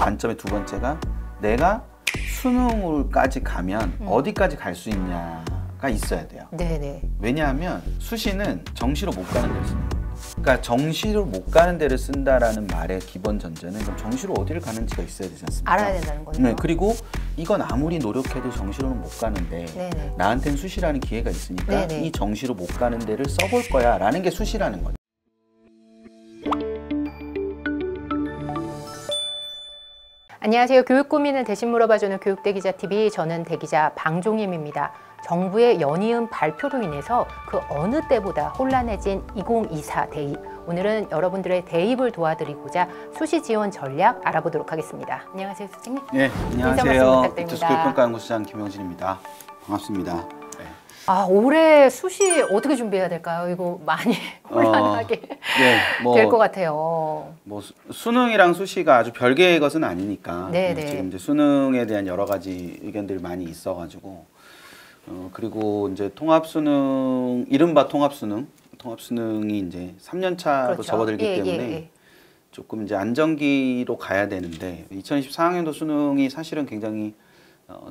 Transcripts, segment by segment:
관점의 두 번째가 내가 수능까지 가면 어디까지 갈 수 있냐가 있어야 돼요. 네네. 왜냐하면 수시는 정시로 못 가는 데를 쓰는 거예요. 그러니까 정시로 못 가는 데를 쓴다라는 말의 기본 전제는 그럼 정시로 어디를 가는지가 있어야 되지 않습니까? 알아야 된다는 거죠. 네, 그리고 이건 아무리 노력해도 정시로는 못 가는데 네네. 나한테는 수시라는 기회가 있으니까 네네. 이 정시로 못 가는 데를 써볼 거야 라는 게 수시라는 거죠. 안녕하세요. 교육 고민을 대신 물어봐주는 교육대기자TV, 저는 대기자 방종임입니다. 정부의 연이은 발표로 인해서 그 어느 때보다 혼란해진 2024 대입. 오늘은 여러분들의 대입을 도와드리고자 수시 지원 전략 알아보도록 하겠습니다. 안녕하세요, 선생님. 네, 인사 말씀 안녕하세요. 부탁드립니다. 교육평가연구소장 김영진입니다. 반갑습니다. 네. 아, 올해 수시 어떻게 준비해야 될까요? 이거 많이 혼란하게 될 것 같아요. 뭐 수능이랑 수시가 아주 별개의 것은 아니니까 네네. 지금 이제 수능에 대한 여러 가지 의견들이 많이 있어가지고 그리고 이제 통합수능, 이른바 통합수능이 이제 3년 차로 그렇죠. 접어들기 때문에 조금 이제 안정기로 가야 되는데 2024학년도 수능이 사실은 굉장히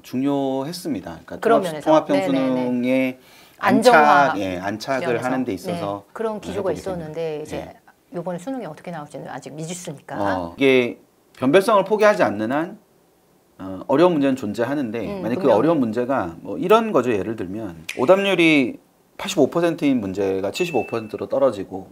중요했습니다. 그러니까 통합형 수능의 안착을 하는 데 있어서 그런 기조가 있었는데 이제 이번에 수능이 어떻게 나올지는 아직 미지수니까. 이게 변별성을 포기하지 않는 한 어려운 문제는 존재하는데 만약 그 어려운 문제가 뭐 이런 거죠. 예를 들면 오답률이 85%인 문제가 75%로 떨어지고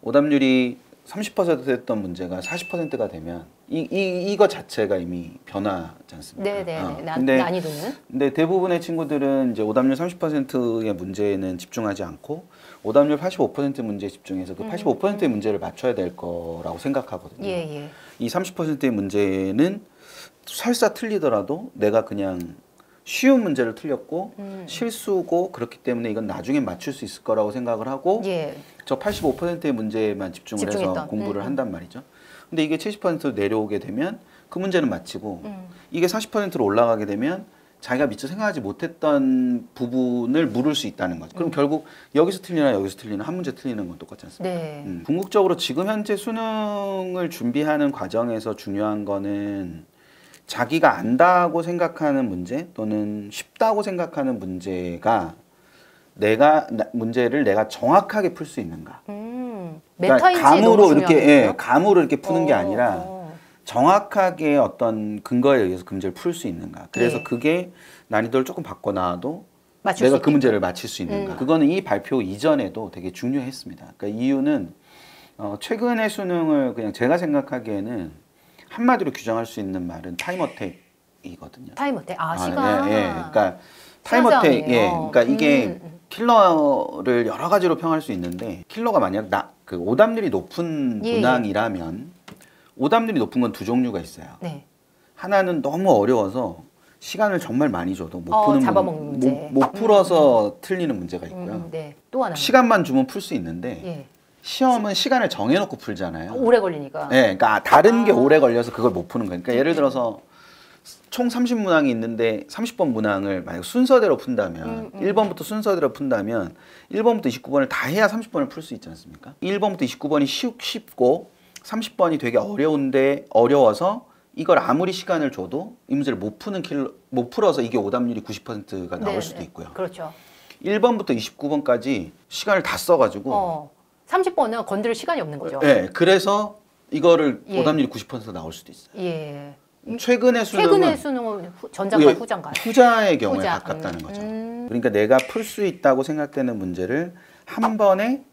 오답률이 30% 됐던 문제가 40%가 되면 이거 자체가 이미 변화지 않습니까? 네네. 난이도는? 근데 대부분의 친구들은 이제 오답률 30%의 문제에는 집중하지 않고 오답률 85% 문제에 집중해서 그 85%의 문제를 맞춰야 될 거라고 생각하거든요. 이 30%의 문제는 설사 틀리더라도 내가 그냥 쉬운 문제를 틀렸고 실수고 그렇기 때문에 이건 나중에 맞출 수 있을 거라고 생각을 하고 저 85%의 문제에만 집중을 해서 공부를 한단 말이죠. 근데 이게 70%로 내려오게 되면 그 문제는 마치고 이게 40%로 올라가게 되면 자기가 미처 생각하지 못했던 부분을 물을 수 있다는 거죠. 그럼 결국 여기서 틀리나 여기서 틀리나 한 문제 틀리는 건 똑같지 않습니까? 궁극적으로 지금 현재 수능을 준비하는 과정에서 중요한 거는 자기가 안다고 생각하는 문제 또는 쉽다고 생각하는 문제가 문제를 내가 정확하게 풀 수 있는가. 그러니까 감으로 이렇게 푸는 게 아니라 정확하게 어떤 근거에 의해서 그 문제를 풀 수 있는가. 그래서 그게 난이도를 조금 바꿔 놔도 내가 그 문제를 맞힐 수 있는가. 그거는 이 발표 이전에도 되게 중요했습니다. 그러니까 이유는 최근의 수능을 그냥 제가 생각하기에는 한마디로 규정할 수 있는 말은 타임어택이거든요. 타임어택? 시간. 그러니까 타임어택, 그러니까 이게 킬러를 여러 가지로 평할 수 있는데 킬러가 만약 그 오답률이 높은 문항이라면 오답률이 높은 건 두 종류가 있어요. 하나는 너무 어려워서 시간을 정말 많이 줘도 못 푸는 잡아먹는 문제. 못 풀어서 틀리는 문제가 있고요. 또 하나. 시간만 주면 풀 수 있는데 시험은 시간을 정해놓고 풀잖아요. 오래 걸리니까. 그러니까 다른 게 오래 걸려서 그걸 못 푸는 거예요. 그러니까 예를 들어서 총 30문항이 있는데 30번 문항을 만약 순서대로 푼다면 1번부터 순서대로 푼다면 1번부터 29번을 다 해야 30번을 풀 수 있지 않습니까? 1번부터 29번이 쉽고 30번이 되게 어려워서 이걸 아무리 시간을 줘도 이 문제를 못 풀어서 이게 오답률이 90%가 나올 수도 있고요. 그렇죠. 1번부터 29번까지 시간을 다 써가지고 30번은 건드릴 시간이 없는 거죠. 그래서 이거를 오답률이 90%가 나올 수도 있어요. 최근의 수능은 전장과 후장가. 후자의 경우에 가깝다는 거죠. 그러니까 내가 풀 수 있다고 생각되는 문제를 한 번에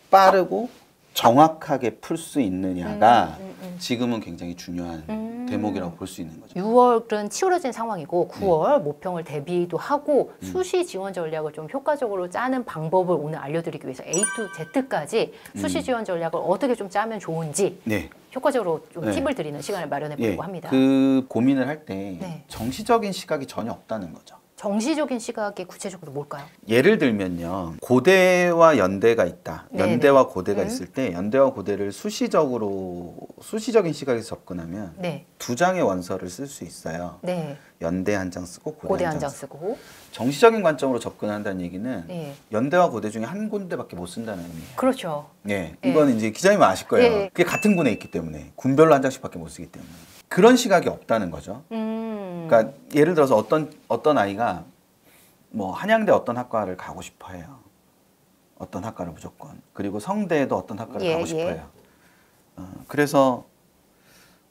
빠르고 정확하게 풀 수 있느냐가 지금은 굉장히 중요한 대목이라고 볼 수 있는 거죠. 6월은 치열해진 상황이고 9월 모평을 대비도 하고 수시 지원 전략을 좀 효과적으로 짜는 방법을 오늘 알려드리기 위해서 A to Z까지 수시 지원 전략을 어떻게 좀 짜면 좋은지 효과적으로 좀 팁을 드리는 시간을 마련해 보려고 합니다. 그 고민을 할 때 정시적인 시각이 전혀 없다는 거죠. 정시적인 시각이 구체적으로 뭘까요? 예를 들면요. 고대와 연대가 있다. 연대와 고대가 있을 때 연대와 고대를 수시적인 시각에서 접근하면 두 장의 원서를 쓸 수 있어요. 연대 한 장 쓰고 고대 한 장 쓰고. 정시적인 관점으로 접근한다는 얘기는 연대와 고대 중에 한 군데밖에 못 쓴다는 의미예요. 그렇죠. 이거는 이제 기자님은 아실 거예요. 그게 같은 군에 있기 때문에 군별로 한 장씩밖에 못 쓰기 때문에. 그런 시각이 없다는 거죠. 그러니까 예를 들어서 어떤 아이가 뭐 한양대 어떤 학과를 가고 싶어 해요. 어떤 학과를 무조건. 그리고 성대에도 어떤 학과를 가고 싶어 해요. 그래서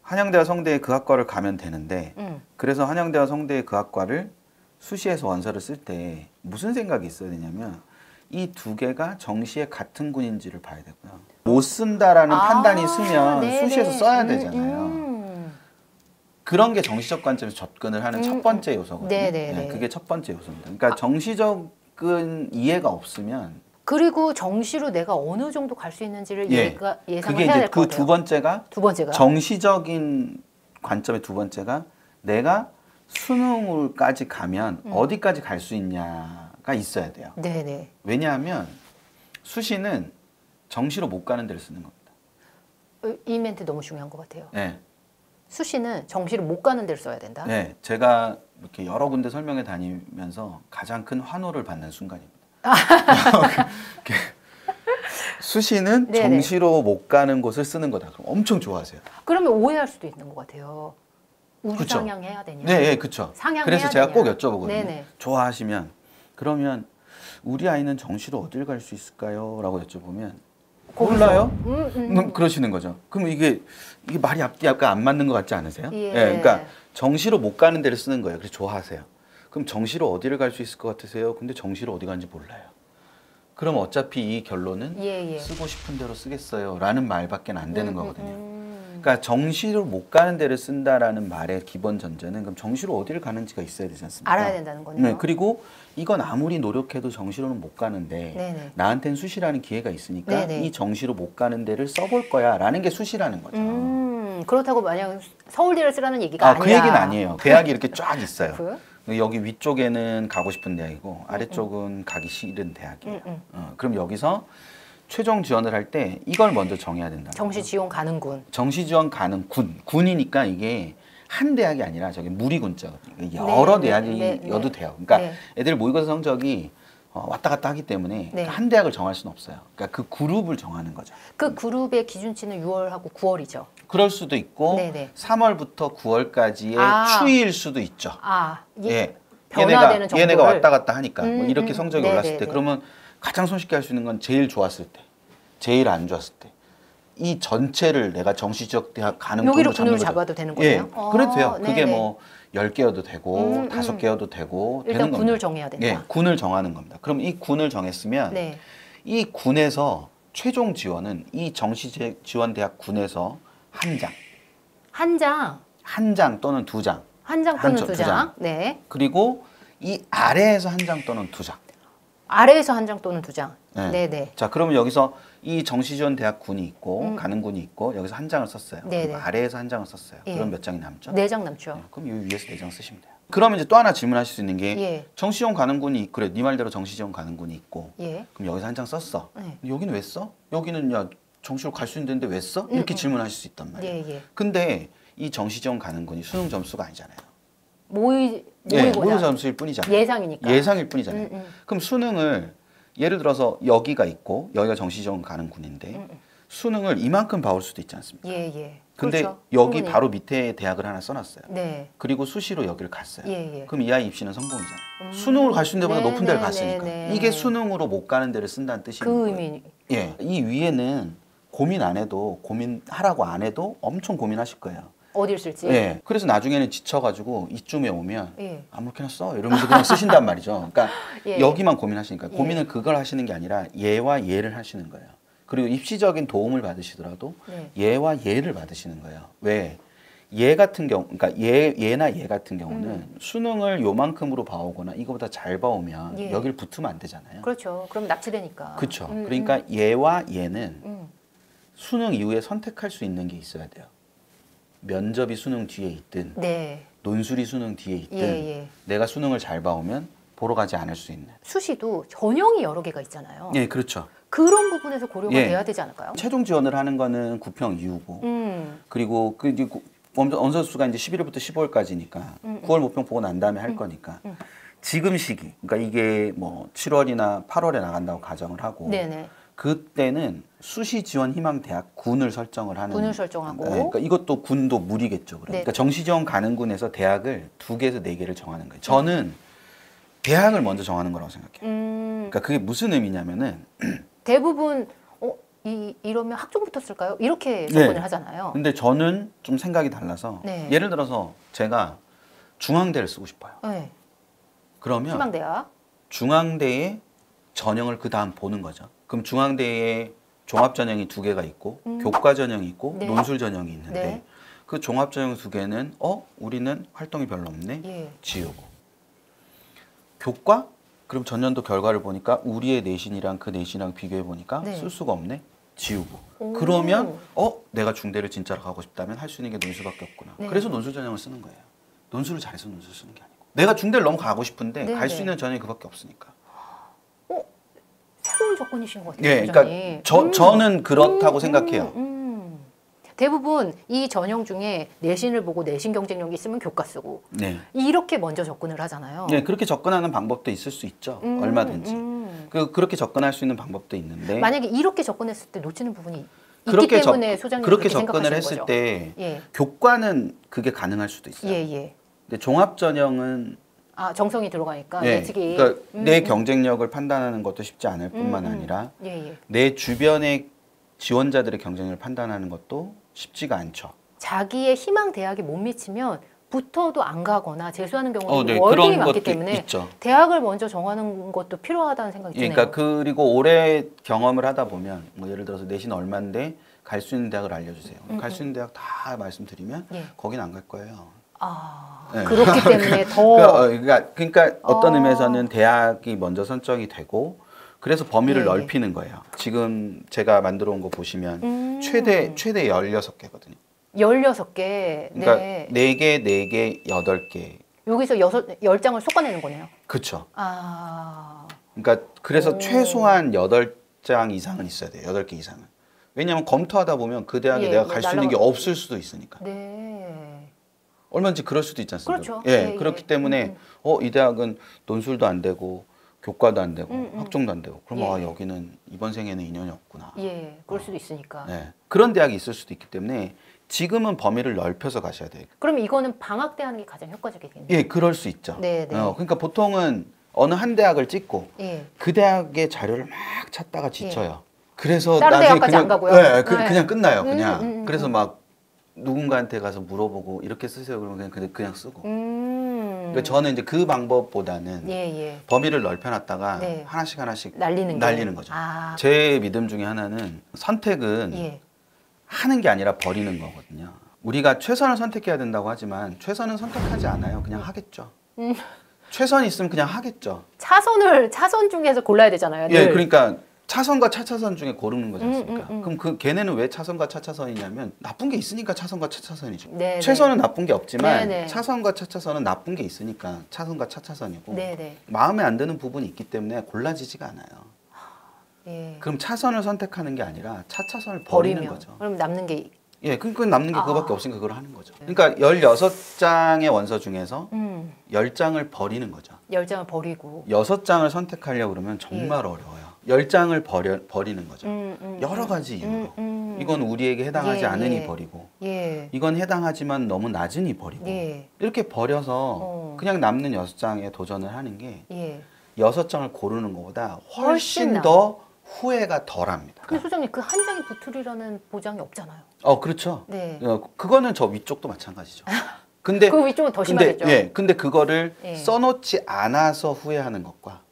한양대와 성대에 그 학과를 가면 되는데 그래서 한양대와 성대의 그 학과를 수시에서 원서를 쓸 때 무슨 생각이 있어야 되냐면 이 두 개가 정시에 같은 군인지를 봐야 되고요. 못 쓴다라는 판단이 있으면 네네. 수시에서 써야 되잖아요. 그런 게 정시적 관점에서 접근을 하는 첫 번째 요소거든요. 네, 그게 첫 번째 요소입니다. 그러니까 정시적인 이해가 없으면 그리고 정시로 내가 어느 정도 갈 수 있는지를 예상을 그게 해야 이제 될 그 거예요. 두 번째가 정시적인 관점의 두 번째가 내가 수능을까지 가면 어디까지 갈 수 있냐가 있어야 돼요. 네네. 왜냐하면 수시는 정시로 못 가는 데를 쓰는 겁니다. 이 멘트 너무 중요한 것 같아요. 네. 수시는 정시로 못 가는 데를 써야 된다. 네, 제가 이렇게 여러 군데 설명회 다니면서 가장 큰 환호를 받는 순간입니다. 수시는 네네. 정시로 못 가는 곳을 쓰는 거다. 그럼 엄청 좋아하세요. 그러면 오해할 수도 있는 것 같아요. 우주 그쵸? 상향해야 되냐? 네, 네, 그렇죠. 그래서 제가 꼭 여쭤보거든요. 네네. 좋아하시면 그러면 우리 아이는 정시로 어딜 갈 수 있을까요? 라고 여쭤보면 몰라요? 그러시는 거죠. 그럼 이게 말이 앞뒤 약간 안 맞는 것 같지 않으세요? 예. 네, 그러니까 정시로 못 가는 데를 쓰는 거예요. 그래서 좋아하세요. 그럼 정시로 어디를 갈 수 있을 것 같으세요? 근데 정시로 어디 가는지 몰라요. 그럼 어차피 이 결론은 쓰고 싶은 대로 쓰겠어요 라는 말밖에 안 되는 거거든요. 그러니까 정시로 못 가는 데를 쓴다라는 말의 기본 전제는 그럼 정시로 어디를 가는지가 있어야 되지 않습니까? 알아야 된다는 거네요. 네, 그리고 이건 아무리 노력해도 정시로는 못 가는데 네네. 나한테는 수시라는 기회가 있으니까 네네. 이 정시로 못 가는 데를 써볼 거야 라는 게 수시라는 거죠. 그렇다고 만약 서울대를 쓰라는 얘기가 아니라 그 얘기는 아니에요. 대학이 이렇게 쫙 있어요. 그? 여기 위쪽에는 가고 싶은 대학이고 아래쪽은 가기 싫은 대학이에요. 그럼 여기서 최종 지원을 할 때 이걸 먼저 정해야 된다. 정시 지원 가는 군. 정시 지원 가는 군이니까 이게 한 대학이 아니라 저기 무리군자거든요. 여러 대학이어도 돼요. 그러니까 애들 모의고사 성적이 왔다 갔다 하기 때문에 한 대학을 정할 수는 없어요. 그러니까 그 그룹을 정하는 거죠. 그 그룹의 기준치는 6월하고 9월이죠. 그럴 수도 있고 3월부터 9월까지의 추이일 수도 있죠. 예. 변화되는 정도를 얘네가 왔다 갔다 하니까 뭐 이렇게 성적이 올랐을 때 그러면 가장 손쉽게 할 수 있는 건 제일 좋았을 때, 제일 안 좋았을 때. 이 전체를 내가 정시적 대학 가는 여기로 군을 잡아도 되는 거예요? 예, 그래도 돼요. 그게 뭐 10개여도 되고 5개여도 되고 일단 되는 군을 겁니다. 정해야 된다. 예, 군을 정하는 겁니다. 그럼 이 군을 정했으면 이 군에서 최종 지원은 이 정시 지원 대학 군에서 한 장. 한 장? 한 장 또는 두 장. 한 장 또는 두 장. 네. 그리고 이 아래에서 한 장 또는 두 장. 아래에서 한 장 또는 두 장. 네네. 자, 그러면 여기서 이 정시지원 대학 군이 있고 가는 군이 있고 여기서 한 장을 썼어요. 아래에서 한 장을 썼어요. 그럼 몇 장이 남죠? 4장 남죠. 그럼 이 위에서 4장 쓰시면 돼요. 그러면 이제 또 하나 질문하실 수 있는 게 정시지원 가는 군이 그래, 네 말대로 정시지원 가는 군이 있고 그럼 여기서 한 장 썼어. 여기는 왜 써? 여기는 야 정시로 갈 수 있는데 왜 써? 이렇게 질문하실 수 있단 말이에요. 근데 이 정시지원 가는 군이 수능 점수가 아니잖아요. 모의고사 점수일 뿐이잖아요. 예상이니까. 예상일 뿐이잖아요. 그럼 수능을 예를 들어서 여기가 있고 여기가 정시지원 가는 군인데 수능을 이만큼 봐올 수도 있지 않습니까? 근데 그렇죠. 여기 충분히. 바로 밑에 대학을 하나 써놨어요. 그리고 수시로 여기를 갔어요. 그럼 이 아이 입시는 성공이잖아요. 수능으로 갈 수 있는 데보다 높은 데를 갔으니까. 이게 수능으로 못 가는 데를 쓴다는 뜻이에요. 그 의미. 예, 이 위에는 고민 안 해도 고민하라고 안 해도 엄청 고민하실 거예요. 어딜 쓸지. 예. 그래서 나중에는 지쳐가지고 이쯤에 오면 아무렇게나 써 이러면서 그냥 쓰신단 말이죠. 그러니까 여기만 고민하시니까 고민은 그걸 하시는 게 아니라 얘와 얘를 하시는 거예요. 그리고 입시적인 도움을 받으시더라도 얘와 얘를 받으시는 거예요. 왜? 얘 같은 경우, 그러니까 얘나 얘 같은 경우는 수능을 요만큼으로 봐오거나 이거보다 잘 봐오면 여기를 붙으면 안 되잖아요. 그렇죠. 그럼 납치되니까. 그렇죠. 그러니까 얘와 얘는 수능 이후에 선택할 수 있는 게 있어야 돼요. 면접이 수능 뒤에 있든 논술이 수능 뒤에 있든 내가 수능을 잘 봐오면 보러 가지 않을 수 있는. 수시도 전형이 여러 개가 있잖아요. 예, 그렇죠. 그런 부분에서 고려가 돼야 되지 않을까요? 최종 지원을 하는 거는 9평 이후고 그리고 그 이제 원서수가 이제 11월부터 15월까지니까 9월 모평 보고 난 다음에 할 거니까 지금 시기, 그러니까 이게 뭐 7월이나 8월에 나간다고 가정을 하고 그때는 수시 지원 희망 대학 군을 설정을 하는. 군을 설정하고. 네, 그러니까 이것도 군도 무리겠죠. 네. 그러니까 정시 지원 가는 군에서 대학을 2개에서 4개를 정하는 거예요. 저는 대학을 먼저 정하는 거라고 생각해요. 그러니까 그게 무슨 의미냐면은 대부분 이러면 학종 붙었을까요? 이렇게 접근을 네. 하잖아요. 근데 저는 좀 생각이 달라서 네. 예를 들어서 제가 중앙대를 쓰고 싶어요. 네. 그러면 희망대학. 중앙대의 전형을 그 다음 보는 거죠. 그럼 중앙대에 종합 전형이 2개가 있고 교과 전형이 있고 네. 논술 전형이 있는데 네. 그 종합 전형 2개는 우리는 활동이 별로 없네. 예. 지우고. 교과? 그럼 전년도 결과를 보니까 우리의 내신이랑 그 내신이랑 비교해 보니까 네. 쓸 수가 없네. 지우고. 오. 그러면 내가 중대를 진짜로 가고 싶다면 할 수 있는 게 논술밖에 없구나. 네. 그래서 논술 전형을 쓰는 거예요. 논술을 잘해서 논술 쓰는 게 아니고. 내가 중대를 너무 가고 싶은데 네, 갈 수 네. 있는 전형이 그밖에 없으니까. 새로운 접근이신 것 같아요. 예, 그러니까 저는 그렇다고 생각해요. 대부분 이 전형 중에 내신을 보고 내신 경쟁력이 있으면 교과 쓰고 네. 이렇게 먼저 접근을 하잖아요. 네, 그렇게 접근하는 방법도 있을 수 있죠. 얼마든지. 그렇게 접근할 수 있는 방법도 있는데 만약에 이렇게 접근했을 때 놓치는 부분이 있기 그렇게 때문에 소장님 그렇게 그렇게 접근을 생각하시는 했을 거죠. 때 예. 교과는 그게 가능할 수도 있어요. 예. 근데 종합 전형은 정성이 들어가니까 예, 예측이. 그러니까 내 경쟁력을 판단하는 것도 쉽지 않을 뿐만 아니라 예. 내 주변의 지원자들의 경쟁력을 판단하는 것도 쉽지가 않죠. 자기의 희망 대학에 못 미치면 붙어도 안 가거나 재수하는 경우도 네, 월등히 그런 많기 것도 때문에 있죠. 대학을 먼저 정하는 것도 필요하다는 생각이 드네요. 그러니까 그리고 오래 경험을 하다 보면 뭐 예를 들어서 내신 얼마인데 갈 수 있는 대학을 알려주세요. 갈 수 있는 대학 다 말씀드리면 예. 거긴 안 갈 거예요. 네. 그렇기 때문에 더 그러니까 어떤 의미에서는 대학이 먼저 선정이 되고 그래서 범위를 예. 넓히는 거예요. 지금 제가 만들어 온 거 보시면 최대 16개거든요. 16개. 그러니까 네. 4개, 4개, 8개. 여기서 10장을 솎아내는 거네요. 그렇죠. 그러니까 그래서 최소한 8장 이상은 있어야 돼요. 8개 이상은. 왜냐하면 검토하다 보면 그 대학에 내가 갈 수 있는 게 없을 수도 있으니까. 네. 얼마든지 그럴 수도 있지 않습니까? 그렇죠. 예, 그렇기 때문에 이 대학은 논술도 안 되고 교과도 안 되고 학종도 안 되고 그럼 여기는 이번 생에는 인연이 없구나. 예, 그럴 수도 있으니까. 네, 그런 대학이 있을 수도 있기 때문에 지금은 범위를 넓혀서 가셔야 돼요. 그럼 이거는 방학 때 하는 게 가장 효과적이겠네요. 예, 그럴 수 있죠. 네. 그러니까 보통은 어느 한 대학을 찍고 예. 그 대학의 자료를 막 찾다가 지쳐요. 그래서 다른 나중에 대학까지 안 가고요? 네, 네. 그냥 끝나요. 그냥. 그래서 막 누군가한테 가서 물어보고 이렇게 쓰세요. 그러면 그냥 쓰고. 그러니까 저는 이제 그 방법보다는 범위를 넓혀놨다가 네. 하나씩 날리는 거죠. 제 믿음 중에 하나는 선택은 하는 게 아니라 버리는 거거든요. 우리가 최선을 선택해야 된다고 하지만 최선은 선택하지 않아요. 그냥 하겠죠. 최선이 있으면 그냥 하겠죠. 차선 중에서 골라야 되잖아요. 예, 늘. 그러니까 차선과 차차선 중에 고르는 거지 않습니까? 그럼 걔네는 왜 차선과 차차선이냐면 나쁜 게 있으니까 차선과 차차선이죠. 네네. 최선은 나쁜 게 없지만 네네. 차선과 차차선은 나쁜 게 있으니까 차선과 차차선이고 네네. 마음에 안 드는 부분이 있기 때문에 골라지지가 않아요. 예. 그럼 차선을 선택하는 게 아니라 차차선을 버리는 거죠. 그럼 남는 게 그럼 남는 게 그거밖에 없으니까 그걸 하는 거죠. 그러니까 16장의 원서 중에서 10장을 버리는 거죠. 10장을 버리고 6장을 선택하려고 그러면 정말 어려워요. 10장을 버리는 거죠. 여러 가지 이유로. 이건 우리에게 해당하지 않으니 버리고 이건 해당하지만 너무 낮으니 버리고 이렇게 버려서 그냥 남는 6장에 도전을 하는 게 6장을 고르는 것보다 훨씬 더 후회가 덜합니다. 근데 소장님 그 한 장이 붙으리라는 보장이 없잖아요. 그렇죠. 네. 그거는 저 위쪽도 마찬가지죠. 근데 그 위쪽은 더 심하겠죠. 근데 그거를 써놓지 않아서 후회하는 것과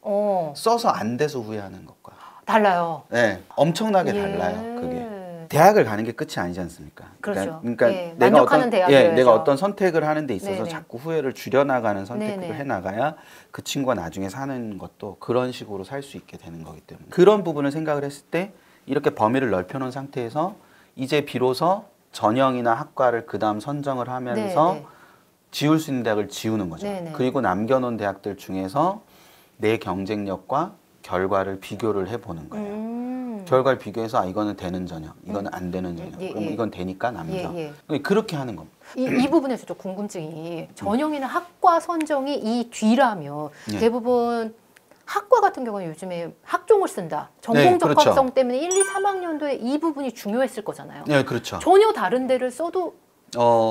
써서 안 돼서 후회하는 것과 달라요. 네, 엄청나게 달라요. 그게 대학을 가는 게 끝이 아니지 않습니까? 그렇죠. 그러니까 내가 어떤 선택을 하는 데 있어서 자꾸 후회를 줄여나가는 선택을 해나가야 그 친구가 나중에 사는 것도 그런 식으로 살 수 있게 되는 거기 때문에 그런 부분을 생각을 했을 때 이렇게 범위를 넓혀놓은 상태에서 이제 비로소 전형이나 학과를 그 다음 선정을 하면서 지울 수 있는 대학을 지우는 거죠. 그리고 남겨놓은 대학들 중에서 내 경쟁력과 결과를 비교를 해보는 거예요. 결과를 비교해서 이거는 되는 전형, 이거는 안 되는 전형. 그럼 이건 되니까 남겨. 그렇게 하는 겁니다. 이 부분에서 좀 궁금증이 전형이나 학과 선정이 이 뒤라면 대부분 학과 같은 경우는 요즘에 학종을 쓴다. 전공 네, 그렇죠. 적합성 때문에 1, 2, 3학년도에 이 부분이 중요했을 거잖아요. 네, 그렇죠. 전혀 다른 데를 써도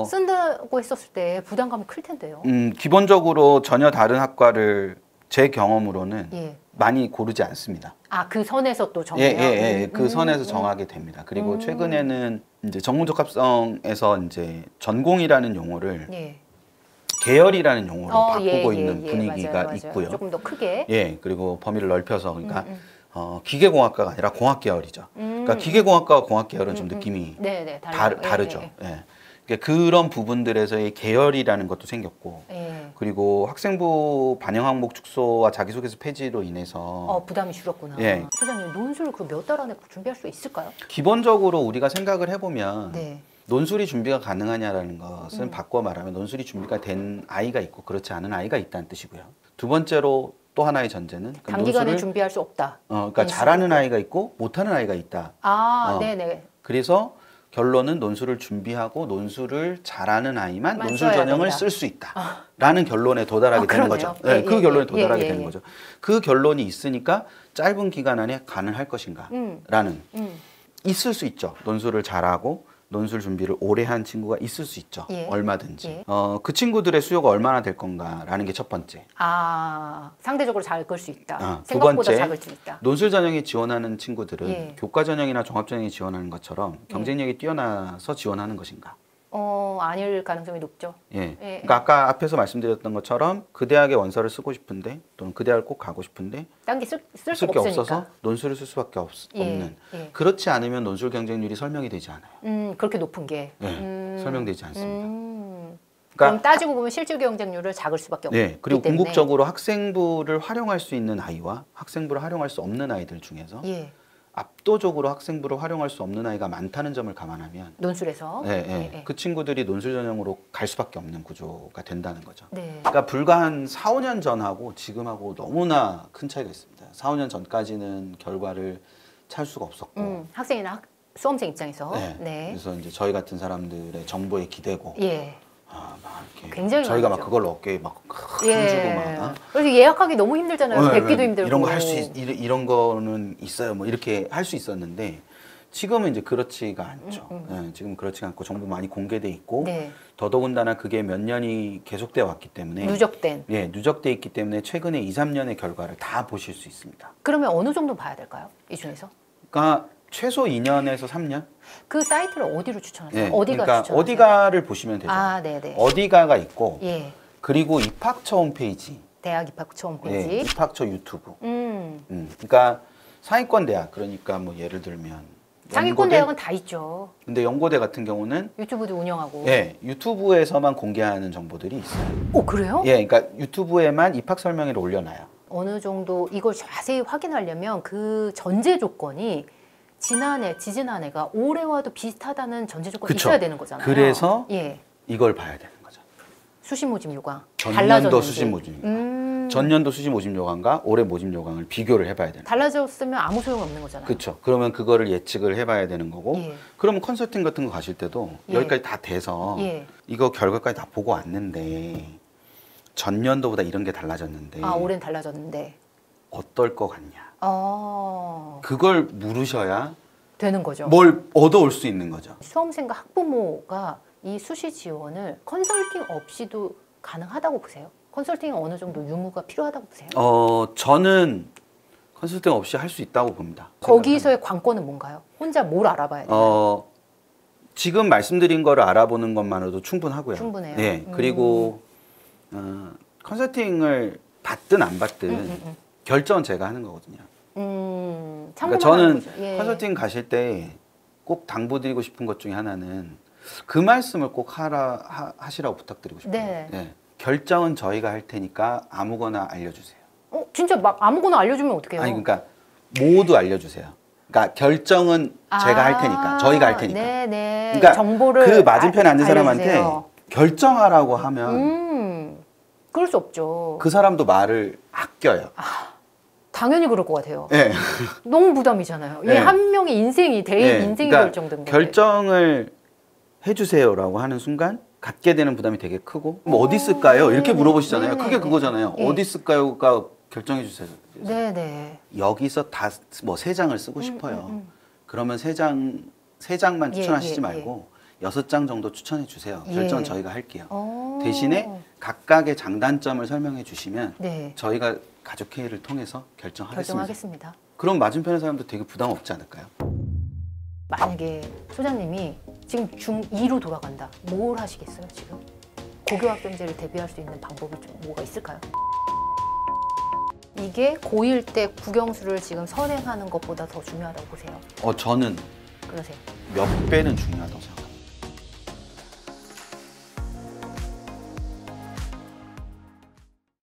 쓴다고 했었을 때 부담감이 클 텐데요. 기본적으로 전혀 다른 학과를 제 경험으로는 예. 많이 고르지 않습니다. 아, 그 선에서 또 정해요? 그 선에서 정하게 됩니다. 그리고 최근에는 이제 전공적합성에서 이제 전공이라는 용어를 예. 계열이라는 용어로 바꾸고 예, 있는 예, 분위기가 맞아요, 맞아요. 있고요. 조금 더 크게. 예, 그리고 범위를 넓혀서 그러니까 기계공학과가 아니라 공학 계열이죠. 그러니까 기계공학과와 공학 계열은 좀 느낌이 네, 다르죠. 예, 예. 예. 그러니까 그런 부분들에서의 계열이라는 것도 생겼고, 예. 그리고 학생부 반영 항목 축소와 자기소개서 폐지로 인해서 부담이 줄었구나. 예. 소장님, 논술 그 몇 달 안에 준비할 수 있을까요? 기본적으로 우리가 생각을 해보면 네. 논술이 준비가 가능하냐라는 것은 바꿔 말하면 논술이 준비가 된 아이가 있고 그렇지 않은 아이가 있다는 뜻이고요. 두 번째로 또 하나의 전제는 단기간에 준비할 수 없다. 그러니까 잘하는 아이가 있고 못하는 아이가 있다. 네네. 그래서 결론은 논술을 준비하고 논술을 잘하는 아이만 논술 전형을 쓸 수 있다라는 결론에 도달하게 되는 거죠. 네, 그 결론에 도달하게 되는 거죠. 그 결론이 있으니까 짧은 기간 안에 가능할 것인가라는 있을 수 있죠. 논술을 잘하고 논술 준비를 오래 한 친구가 있을 수 있죠. 얼마든지. 그 친구들의 수요가 얼마나 될 건가라는 게 첫 번째. 상대적으로 작을 수 있다. 두 생각보다 번째, 작을 수 있다. 논술 전형에 지원하는 친구들은 교과 전형이나 종합 전형에 지원하는 것처럼 경쟁력이 뛰어나서 지원하는 것인가? 아닐 가능성이 높죠. 그러니까 아까 앞에서 말씀드렸던 것처럼 그 대학의 원서를 쓰고 싶은데 또는 그 대학을 꼭 가고 싶은데 딴 게 쓸 게 수가 없어서 논술을 쓸 수밖에 없는. 그렇지 않으면 논술 경쟁률이 설명이 되지 않아요. 그렇게 높은 게 설명되지 않습니다. 그럼 따지고 보면 실질 경쟁률을 작을 수밖에 없기 때문에. 그리고 궁극적으로 학생부를 활용할 수 있는 아이와 학생부를 활용할 수 없는 아이들 중에서 압도적으로 학생부를 활용할 수 없는 아이가 많다는 점을 감안하면 논술에서 그 친구들이 논술 전형으로 갈 수밖에 없는 구조가 된다는 거죠. 그러니까 불과 한 4, 5년 전하고 지금하고 너무나 큰 차이가 있습니다. 4, 5년 전까지는 결과를 찾을 수가 없었고 학생이나 수험생 입장에서 그래서 이제 저희 같은 사람들의 정보에 기대고 막 이렇게 굉장히 저희가 많았죠. 막 그걸 어깨에 막 힘주고 막 그래서 예약하기 너무 힘들잖아요. 뵙기도 힘들고 이런 거 할 수 이런 거는 있어요. 뭐 이렇게 할 수 있었는데 지금은 이제 그렇지가 않죠. 지금 그렇지가 않고 정보 많이 공개돼 있고 더더군다나 그게 몇 년이 계속돼 왔기 때문에 누적돼 있기 때문에 최근에 2, 3년의 결과를 다 보실 수 있습니다. 그러면 어느 정도 봐야 될까요? 이 중에서? 그러니까 최소 2년에서 3년? 그 사이트를 어디로 추천하세요? 어디가 그러니까 추천하세요? 어디가를 보시면 되죠. 어디가가 있고 그리고 입학처 홈페이지, 대학 입학처 홈페이지, 입학처 유튜브. 그러니까 상위권 대학, 그러니까 뭐 예를 들면 상위권 대학은 다 있죠. 근데 연고대 같은 경우는 유튜브도 운영하고. 유튜브에서만 공개하는 정보들이 있어요. 그래요? 그러니까 유튜브에만 입학 설명회를 올려놔요. 어느 정도 이걸 자세히 확인하려면 그 전제 조건이 지지난해가 올해와도 비슷하다는 전제 조건이 있어야 되는 거잖아요. 그래서 이걸 봐야 되는 거죠. 수시 모집 요강. 전년도 수시 모집 요강. 전년도 수시 모집 요강과 올해 모집 요강을 비교를 해봐야 되는 거죠. 달라졌으면 아무 소용 없는 거잖아요. 그렇죠. 그러면 그거를 예측을 해봐야 되는 거고 그러면 컨설팅 같은 거 가실 때도 여기까지 다 돼서 이거 결과까지 다 보고 왔는데 전년도보다 이런 게 달라졌는데 올해는 달라졌는데 어떨 것 같냐. 그걸 물으셔야 되는 거죠. 뭘 얻어올 수 있는 거죠. 수험생과 학부모가 이 수시 지원을 컨설팅 없이도 가능하다고 보세요? 컨설팅은 어느 정도 유무가 필요하다고 보세요? 저는 컨설팅 없이 할 수 있다고 봅니다. 거기서의 관건은 뭔가요? 혼자 뭘 알아봐야 돼요? 지금 말씀드린 거를 알아보는 것만으로도 충분하고요. 충분해요. 그리고 컨설팅을 받든 안 받든 결정은 제가 하는 거거든요. 그러니까 저는 컨설팅 가실 때 꼭 당부드리고 싶은 것 중에 하나는 그 말씀을 꼭 하시라고 부탁드리고 싶어요. 결정은 저희가 할 테니까 아무거나 알려주세요. 진짜 막 아무거나 알려주면 어떡해요? 아니 그러니까 모두 알려주세요. 그러니까 결정은 제가 할 테니까, 저희가 할 테니까. 그러니까 정보를 그 맞은편에 앉은 사람한테 결정하라고 하면 그럴 수 없죠. 그 사람도 말을 아껴요. 당연히 그럴 것 같아요. 너무 부담이잖아요. 이 한 명의 인생이 대인 인생이 그러니까 결정된 건데. 결정을 해주세요라고 하는 순간 갖게 되는 부담이 되게 크고 뭐 어디 있을까요? 이렇게 물어보시잖아요. 그게 그거잖아요. 어디 있을까요가 결정해 주세요. 네네. 여기서 다 뭐 3장을 쓰고 싶어요. 그러면 3장만 추천하시지 말고 6장 정도 추천해 주세요. 결정은 저희가 할게요. 대신에 각각의 장단점을 설명해 주시면 네. 저희가 가족회의를 통해서 결정하겠습니다. 그럼 맞은편의 사람도 되게 부담 없지 않을까요? 만약에 소장님이 지금 중2로 돌아간다. 뭘 하시겠어요, 지금? 고교학점제를 대비할 수 있는 방법이 좀 뭐가 있을까요? 이게 고1 때 국영수를 지금 선행하는 것보다 더 중요하다고 보세요. 저는 그러세요. 몇 배는 중요하다고 생각해요.